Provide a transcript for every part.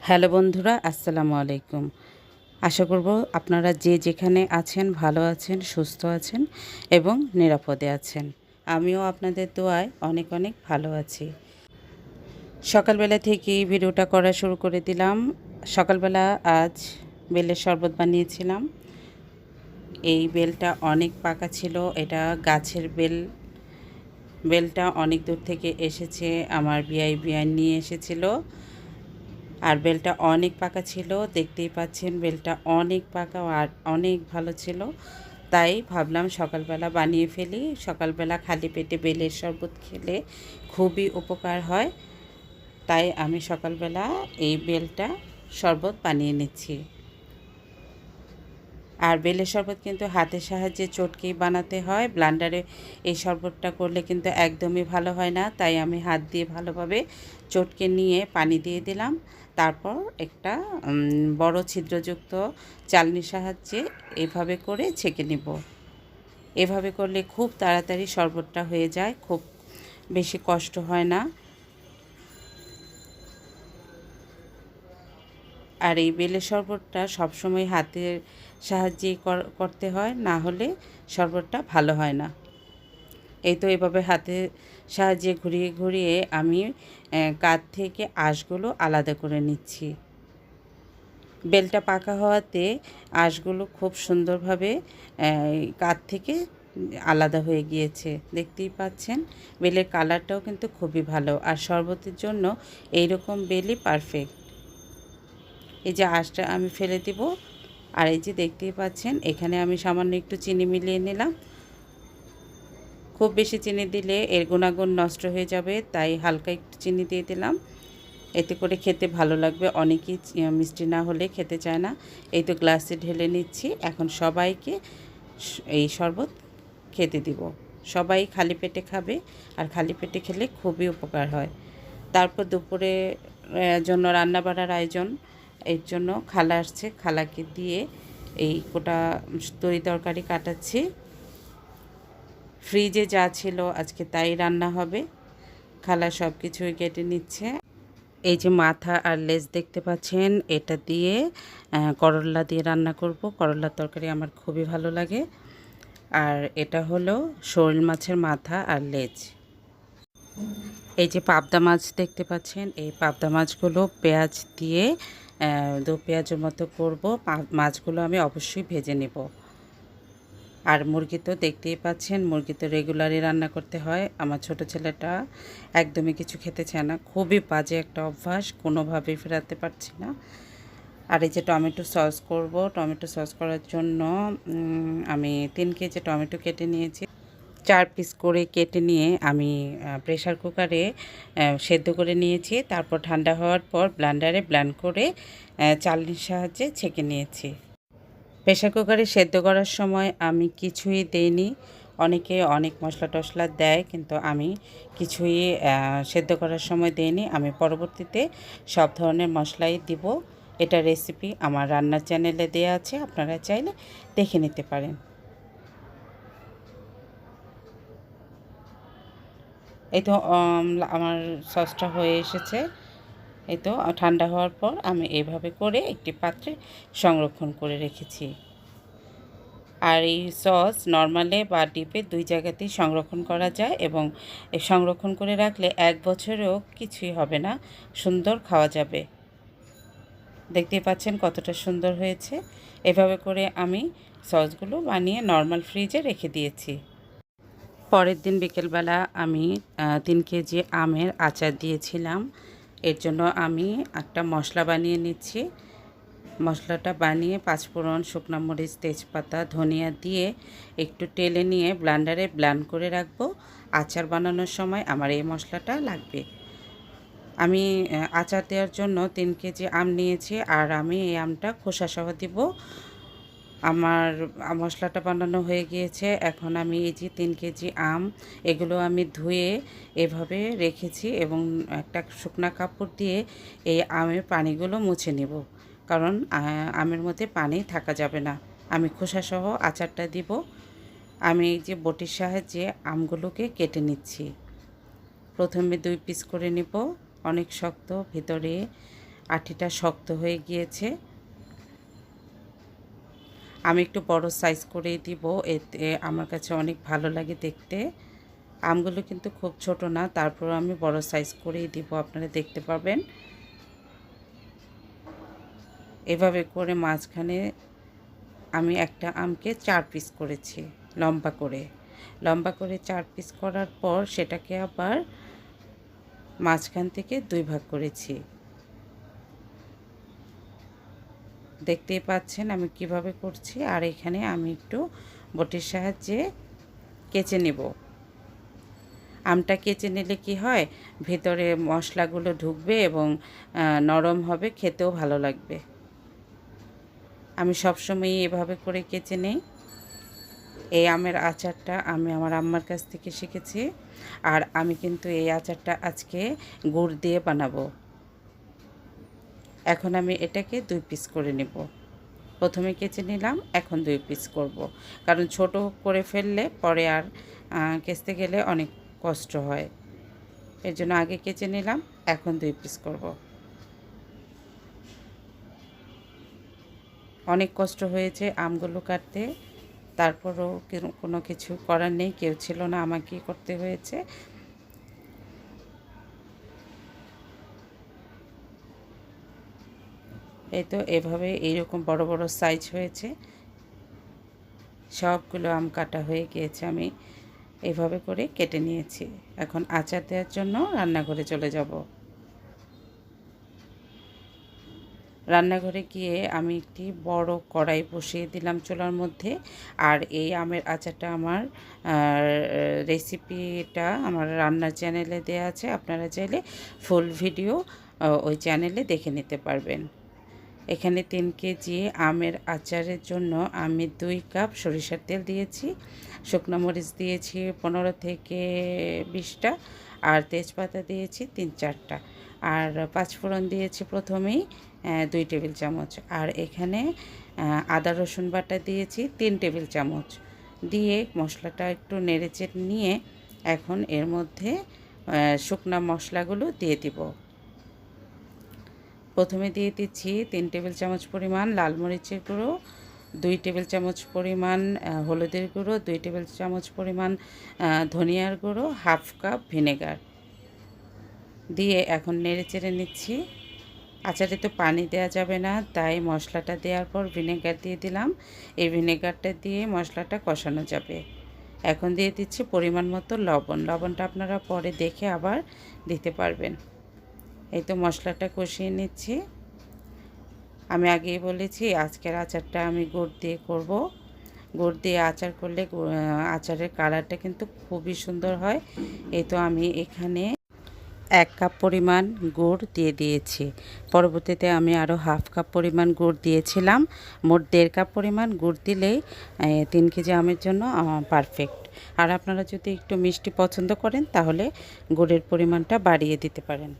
Hello বন্ধুরা, আসসালামু আলাইকুম। আশা করব আপনারা যে যেখানে আছেন ভালো আছেন, সুস্থ আছেন এবং নিরাপদে আছেন। আমিও আপনাদের দোয়ায় অনেক অনেক ভালো আছি। সকালবেলা থেকেই ভিডিওটা করা শুরু করে দিলাম। সকালবেলা আজ বেলের শরবত বানিয়েছিলাম। এই বেলটা অনেক পাকা ছিল, এটা গাছের বেল। বেলটা অনেক দূর থেকে এসেছে, আমার বিআই নিয়ে এসেছিল। আর বেলটা অনেক পাকা ছিল, দেখতেই পাচ্ছেন বেলটা অনেক পাকা আর অনেক ভালো ছিল। তাই ভাবলাম সকালবেলা বানিয়ে ফেলি। সকালবেলা খালি পেটে বেলের শরবত খেলে খুবই উপকার হয়। তাই আমি সকালবেলা এই বেলটা শরবত বানিয়ে নিচ্ছি। আর বেলের শরবত কিন্তু হাতের সাহায্যে চটকেই বানাতে হয়, ব্লান্ডারে এই শরবতটা করলে কিন্তু একদমই ভালো হয় না। তাই আমি হাত দিয়ে ভালোভাবে চটকে নিয়ে পানি দিয়ে দিলাম। তারপর একটা বড় ছিদ্রযুক্ত চালনির সাহায্যে এভাবে করে ছেঁকে নেব। এভাবে করলে খুব তাড়াতাড়ি শরবতটা হয়ে যায়, খুব বেশি কষ্ট হয় না। আর এই বেলের শরবতটা সবসময় হাতের সাহায্যেই করতে হয়, না হলে শরবতটা ভালো হয় না। এই তো এভাবে হাতের সাহায্যে ঘুরিয়ে ঘুরিয়ে আমি কাঠ থেকে আঁশগুলো আলাদা করে নিচ্ছি। বেলটা পাকা হওয়াতে আঁশগুলো খুব সুন্দরভাবে কাঠ থেকে আলাদা হয়ে গিয়েছে, দেখতেই পাচ্ছেন। বেলের কালারটাও কিন্তু খুবই ভালো, আর শরবতের জন্য এইরকম বেলই পারফেক্ট। এই যে আঁশটা আমি ফেলে দিব। আর এই যে দেখতেই পাচ্ছেন, এখানে আমি সামান্য একটু চিনি মিলিয়ে নিলাম। খুব বেশি চিনি দিলে এর গুণাগুণ নষ্ট হয়ে যাবে, তাই হালকা একটু চিনি দিয়ে দিলাম। এতে করে খেতে ভালো লাগবে। অনেকেই মিষ্টি না হলে খেতে চায় না। এই তো গ্লাসে ঢেলে নিচ্ছি। এখন সবাইকে এই শরবত খেতে দিব। সবাই খালি পেটে খাবে, আর খালি পেটে খেলে খুবই উপকার হয়। তারপর দুপুরে জন্য রান্না বাড়ার আয়োজন। এর জন্য খালা আসছে, খালাকে দিয়ে এই কোটা তরি তরকারি কাটাচ্ছি। ফ্রিজে যা ছিল আজকে তাই রান্না হবে। খালা সব কিছুই কেটে নিচ্ছে। এই যে মাথা আর লেজ দেখতে পাচ্ছেন, এটা দিয়ে করল্লা দিয়ে রান্না করব। করল্লার তরকারি আমার খুবই ভালো লাগে। আর এটা হলো শোল মাছের মাথা আর লেজ। এই যে পাবদা মাছ দেখতে পাচ্ছেন, এই পাবদা মাছগুলো পেঁয়াজ দিয়ে দু পেঁয়াজের মতো করব। মাছগুলো আমি অবশ্যই ভেজে নেব। আর মুরগি তো দেখতেই পাচ্ছেন, মুরগি তো রেগুলারই রান্না করতে হয়। আমার ছোট ছেলেটা একদমই কিছু খেতে চায় না, খুবই বাজে একটা অভ্যাস, কোনোভাবেই ফেরাতে পারছি না। আর এই যে টমেটো সস করব, টমেটো সস করার জন্য আমি 3 কেজি টমেটো কেটে নিয়েছি। 4 পিস করে কেটে নিয়ে আমি প্রেসার কুকারে সেদ্ধ করে নিয়েছি। তারপর ঠান্ডা হওয়ার পর ব্লেন্ডারে ব্লেন্ড করে চালনির সাহায্যে ছেঁকে নিয়েছি। প্রেসার কুকারে সেদ্ধ করার সময় আমি কিছুই দেইনি। অনেকে অনেক মশলা টশলা দেয়, কিন্তু আমি কিছুই সেদ্ধ করার সময় দেইনি। আমি পরবর্তীতে সব ধরনের মশলাই দিব। এটা রেসিপি আমার রান্নার চ্যানেলে দেওয়া আছে, আপনারা চাইলে দেখে নিতে পারেন। এই তো আমার সসটা হয়ে এসেছে। এই তো ঠান্ডা হওয়ার পর আমি এইভাবে করে একটি পাত্রে সংরক্ষণ করে রেখেছি। আর এই সস নরমালে বা ডিপে 2 জায়গাতেই সংরক্ষণ করা যায়, এবং সংরক্ষণ করে রাখলে 1 বছরেও কিছুই হবে না, সুন্দর খাওয়া যাবে। দেখতেই পাচ্ছেন কতটা সুন্দর হয়েছে। এভাবে করে আমি সসগুলো বানিয়ে নর্মাল ফ্রিজে রেখে দিয়েছি। পরের দিন বিকেলবেলা আমি 3 কেজি আমের আচার দিয়েছিলাম। এর জন্য আমি একটা মশলা বানিয়ে নিচ্ছি। মশলাটা বানিয়ে 5 ফোড়ন, শুকনো মরিচ, তেজপাতা, ধনিয়া দিয়ে একটু টেলে নিয়ে ব্লেন্ডারে ব্লেন্ড করে রাখবো। আচার বানানোর সময় আমার এই মশলাটা লাগবে। আমি আচার দেওয়ার জন্য 3 কেজি আম নিয়েছি, আর আমি এই আমটা খোসাসহ দিব। আমার মশলাটা বানানো হয়ে গিয়েছে। এখন আমি এই যে 3 কেজি আম, এগুলো আমি ধুয়ে এভাবে রেখেছি, এবং একটা শুকনা কাপড় দিয়ে এই আমের পানিগুলো মুছে নেব, কারণ আমের মধ্যে পানি থাকা যাবে না। আমি খোসাসহ আচারটা দিব। আমি এই যে বটির সাহায্যে আমগুলোকে কেটে নিচ্ছি। প্রথমে 2 পিস করে নেব, অনেক শক্ত, ভিতরে আটিটা শক্ত হয়ে গিয়েছে। আমি একটু বড় সাইজ করেই দিব, এতে আমার কাছে অনেক ভালো লাগে দেখতে। আমগুলো কিন্তু খুব ছোট না, তারপর আমি বড় সাইজ করেই দিব, আপনারা দেখতে পাবেন। এভাবে করে মাঝখানে আমি একটা আমকে 4 পিস করেছি, লম্বা করে 4 পিস করার পর সেটাকে আবার মাঝখান থেকে 2 ভাগ করেছি। দেখতেই পাচ্ছেন আমি কিভাবে করছি। আর এখানে আমি একটু বটির সাহায্যে কেচে নেব। আমটা কেচে নিলে কি হয়, ভেতরে মশলাগুলো ঢুকবে এবং নরম হবে, খেতেও ভালো লাগবে। আমি সবসময়ই এভাবে করে কেচে নেই। এই আমের আচারটা আমি আমার আম্মার কাছ থেকে শিখেছি। আর আমি কিন্তু এই আচারটা আজকে গুড় দিয়ে বানাবো। এখন আমি এটাকে 2 পিস করে নেব। প্রথমে কেচে নিলাম, এখন 2 পিস করব। কারণ ছোট করে ফেললে পরে আর কেচতে গেলে অনেক কষ্ট হয়। এর জন্য আগে কেচে নিলাম, এখন 2 পিস করব। অনেক কষ্ট হয়েছে আমগুলো কাটতে, তারপরও কোনো কিছু করার নেই, কেউ ছিল না, আমাকেই করতে হয়েছে। এই তো এভাবে এইরকম বড় বড় সাইজ হয়েছে। সবগুলো আম কাটা হয়ে গিয়েছে, আমি এভাবে করে কেটে নিয়েছি। এখন আচার দেওয়ার জন্য রান্নাঘরে চলে যাব। রান্নাঘরে গিয়ে আমি একটি বড় কড়াই বসিয়ে দিলাম চুলার মধ্যে। আর এই আমের আচারটা আমার রেসিপিটা আমার রান্নার চ্যানেলে দেওয়া আছে, আপনারা চাইলে ফুল ভিডিও ওই চ্যানেলে দেখে নিতে পারবেন। এখানে 3 কেজি আমের আচারের জন্য আমি 2 কাপ সরিষার তেল দিয়েছি, শুকনো মরিচ দিয়েছি 15 থেকে 20টা, আর তেজপাতা দিয়েছি 3-4টা, আর 5 ফোড়ন দিয়েছি প্রথমেই 2 টেবিল চামচ। আর এখানে আদা রসুন বাটা দিয়েছি 3 টেবিল চামচ। দিয়ে মশলাটা একটু নেড়েচেড়ে নিয়ে এখন এর মধ্যে শুকনা মশলাগুলো দিয়ে দিব। প্রথমে দিয়ে দিচ্ছি 3 টেবিল চামচ পরিমাণ লাল মরিচের গুঁড়ো, 2 টেবিল চামচ পরিমাণ হলুদের গুঁড়ো, 2 টেবিল চামচ পরিমাণ ধনিয়ার গুঁড়ো, হাফ কাপ ভিনেগার দিয়ে এখন নেড়েচেড়ে নিচ্ছি। আচারে তো পানি দেওয়া যাবে না, তাই মশলাটা দেওয়ার পর ভিনেগার দিয়ে দিলাম। এই ভিনেগারটা দিয়ে মশলাটা কষানো যাবে। এখন দিয়ে দিচ্ছি পরিমাণ মতো লবণ। লবণটা আপনারা পরে দেখে আবার দিতে পারবেন। এই তো মশলাটা কষিয়ে নিচ্ছি। আমি আগেই বলেছি আজকের আচারটা আমি গুড় দিয়ে করব। গুড় দিয়ে আচার করলে আচারের কালারটা কিন্তু খুবই সুন্দর হয়। এই তো আমি এখানে 1 কাপ পরিমাণ গুড় দিয়ে দিয়েছি। পরবর্তীতে আমি আরও হাফ কাপ পরিমাণ গুড় দিয়েছিলাম। মোট 1.5 কাপ পরিমাণ গুড় দিলেই 3 কেজি আমের জন্য পারফেক্ট। আর আপনারা যদি একটু মিষ্টি পছন্দ করেন তাহলে গুড়ের পরিমাণটা বাড়িয়ে দিতে পারেন।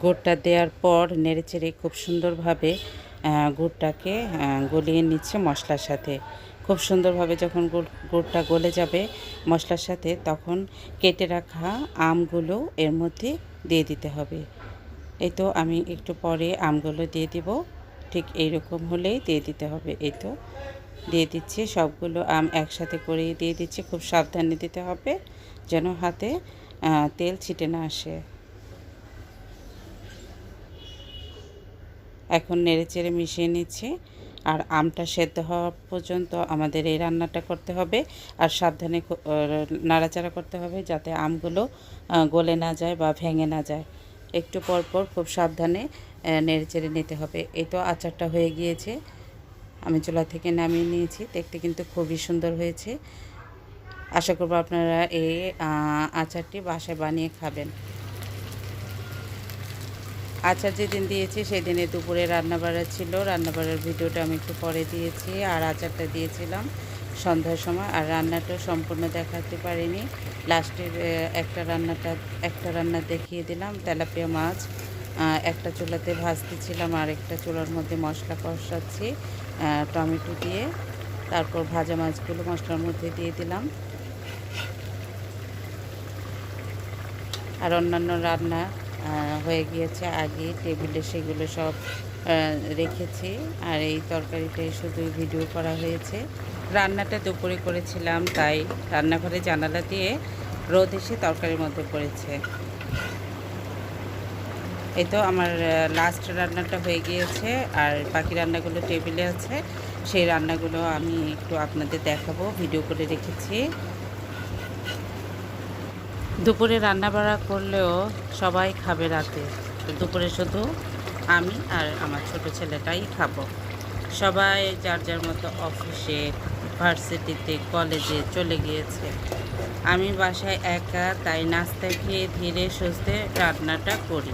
গুড়টা দেওয়ার পর নেড়েচেড়ে খুব সুন্দরভাবে গুড়টাকে গলিয়ে নিচ্ছে মশলার সাথে। খুব সুন্দরভাবে যখন গুড়টা গলে যাবে মশলার সাথে, তখন কেটে রাখা আমগুলো এর মধ্যে দিয়ে দিতে হবে। এই তো আমি একটু পরে আমগুলো দিয়ে দিব, ঠিক এইরকম হলেই দিয়ে দিতে হবে। এই তো দিয়ে দিচ্ছি, সবগুলো আম একসাথে করে দিয়ে দিচ্ছি। খুব সাবধানে দিতে হবে যেন হাতে তেল ছিটে না আসে। এখন নেড়েচেড়ে মিশিয়ে নিচ্ছি। আর আমটা সেদ্ধ হওয়া পর্যন্ত আমাদের এই রান্নাটা করতে হবে। আর সাবধানে নাড়াচাড়া করতে হবে যাতে আমগুলো গলে না যায় বা ভেঙে না যায়। একটু পর পর খুব সাবধানে নেড়েচেড়ে নিতে হবে। এই তো আচারটা হয়ে গিয়েছে, আমি চুলা থেকে নামিয়ে নিয়েছি। দেখতে কিন্তু খুবই সুন্দর হয়েছে। আশা করব আপনারা এই আচারটি বাসায় বানিয়ে খাবেন। আচার যেদিন দিয়েছি সেদিনে দুপুরে রান্নাবাড়া ছিল, রান্নাবাড়ার ভিডিওটা আমি একটু পরে দিয়েছি। আর আচারটা দিয়েছিলাম সন্ধ্যার সময়, আর রান্নাটা সম্পূর্ণ দেখাতে পারিনি। লাস্টের একটা রান্না দেখিয়ে দিলাম। তেলাপিয়া মাছ একটা চুলাতে ভাজতেছিলাম, আর একটা চুলার মধ্যে মশলা কষাচ্ছি টমেটো দিয়ে। তারপর ভাজা মাছগুলো মশলার মধ্যে দিয়ে দিলাম। আর অন্যান্য রান্না হয়ে গিয়েছে আগে টেবিলে, সেগুলো সব রেখেছি। আর এই তরকারিটাই শুধু ভিডিও করা হয়েছে। রান্নাটা দুপুরে করেছিলাম, তাই রান্নাঘরে জানালা দিয়ে রোদ এসে তরকারির মধ্যে পড়েছে। এই তো আমার লাস্ট রান্নাটা হয়ে গিয়েছে, আর বাকি রান্নাগুলো টেবিলে আছে। সেই রান্নাগুলো আমি একটু আপনাদের দেখাবো, ভিডিও করে রেখেছি। দুপুরে রান্না বাড়া করলেও সবাই খাবে রাতে, তো দুপুরে শুধু আমি আর আমার ছোট ছেলেটাই খাবো। সবাই যার যার মতো অফিসে, ভার্সিটিতে, কলেজে চলে গিয়েছে। আমি বাসায় একা, তাই নাস্তা খেয়ে ধীরে সুস্থে রান্নাটা করি।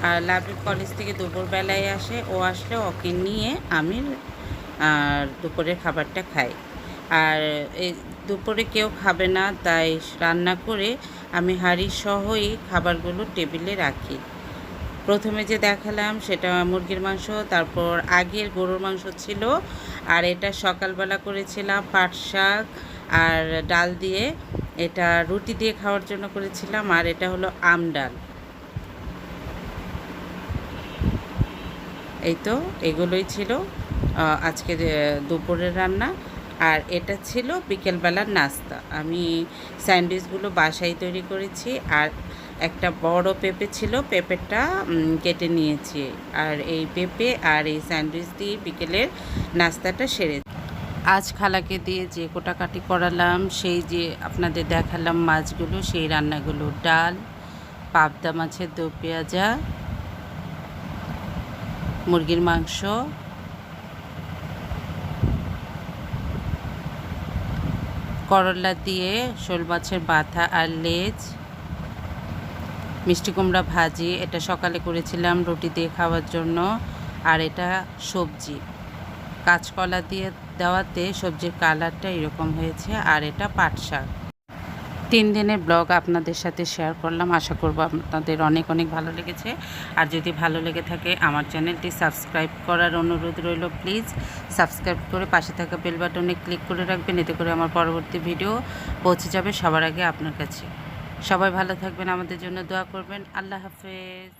আর লাভলি কলেজ থেকে দুপুরবেলায় আসে, ও আসলে ওকে নিয়ে আমি দুপুরের খাবারটা খাই। আর এই দুপুরে কেউ খাবে না, তাই রান্না করে আমি হাঁড়ি সহই খাবারগুলো টেবিলে রাখি। প্রথমে যে দেখালাম সেটা মুরগির মাংস, তারপর আগের গরুর মাংস ছিল, আর এটা সকালবেলা করেছিলাম পাট শাক আর ডাল দিয়ে। এটা রুটি দিয়ে খাওয়ার জন্য করেছিলাম। আর এটা হলো আম ডাল। এই তো এগুলোই ছিল আজকের দুপুরের রান্না। আর এটা ছিল বিকেলবেলার নাস্তা। আমি স্যান্ডউইচগুলো বাসায় তৈরি করেছি। আর একটা বড় পেঁপে ছিল, পেঁপেটা কেটে নিয়েছি। আর এই পেঁপে আর এই স্যান্ডউইচ দিয়ে বিকেলের নাস্তাটা সেরে। আজ খালাকে দিয়ে যে কোটাকাটি করালাম, সেই যে আপনাদের দেখালাম মাছগুলো, সেই রান্নাগুলো ডাল, পাবদা মাছের দো পেঁয়াজা, মুরগির মাংস, করলা দিয়ে শোল মাছের মাথা আর লেজ, মিষ্টি কুমড়া ভাজি, এটা সকালে করেছিলাম রুটি দিয়ে খাওয়ার জন্য। আর এটা সবজি, কাঁচকলা দিয়ে দেওয়াতে সবজির কালারটা এরকম হয়েছে। আর এটা পাট শাক। 3 দিনের ব্লগ আপনাদের সাথে শেয়ার করলাম। আশা করব আপনাদের অনেক অনেক ভালো লেগেছে। আর যদি ভালো লেগে থাকে আমার চ্যানেলটি সাবস্ক্রাইব করার অনুরোধ রইল। প্লিজ সাবস্ক্রাইব করে পাশে থাকা বেল বাটনে ক্লিক করে রাখবেন, এতে করে আমার পরবর্তী ভিডিও পৌঁছে যাবে সবার আগে আপনার কাছে। সবাই ভালো থাকবেন, আমাদের জন্য দোয়া করবেন। আল্লাহ হাফেজ।